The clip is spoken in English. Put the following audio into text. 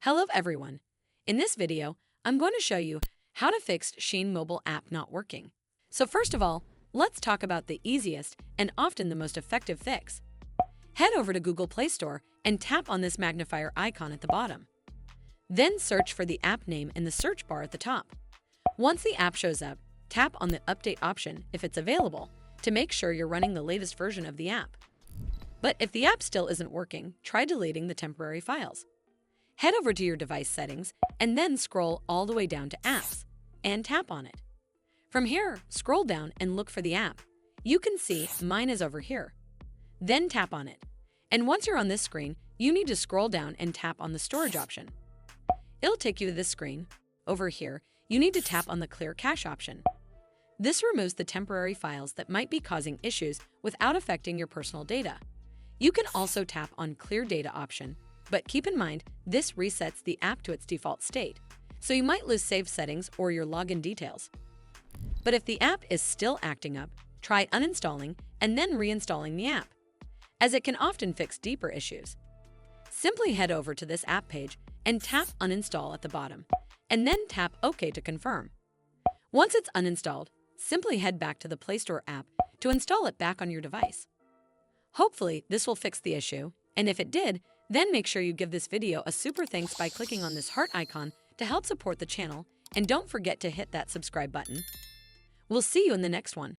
Hello everyone. In this video, I'm going to show you how to fix SHEIN mobile app not working. So first of all, let's talk about the easiest and often the most effective fix. Head over to Google Play Store and tap on this magnifier icon at the bottom. Then search for the app name in the search bar at the top. Once the app shows up, tap on the update option if it's available to make sure you're running the latest version of the app. But if the app still isn't working, try deleting the temporary files. Head over to your device settings and then scroll all the way down to Apps and tap on it. From here, scroll down and look for the app. You can see mine is over here. Then tap on it. And once you're on this screen, you need to scroll down and tap on the storage option. It'll take you to this screen. Over here, you need to tap on the Clear Cache option. This removes the temporary files that might be causing issues without affecting your personal data. You can also tap on Clear Data option, but keep in mind this resets the app to its default state, so you might lose saved settings or your login details. But if the app is still acting up, try uninstalling and then reinstalling the app, as it can often fix deeper issues. Simply head over to this app page and tap Uninstall at the bottom, and then tap OK to confirm. Once it's uninstalled, simply head back to the Play Store app to install it back on your device. Hopefully, this will fix the issue, and if it did, then make sure you give this video a super thanks by clicking on this heart icon to help support the channel, and don't forget to hit that subscribe button. We'll see you in the next one.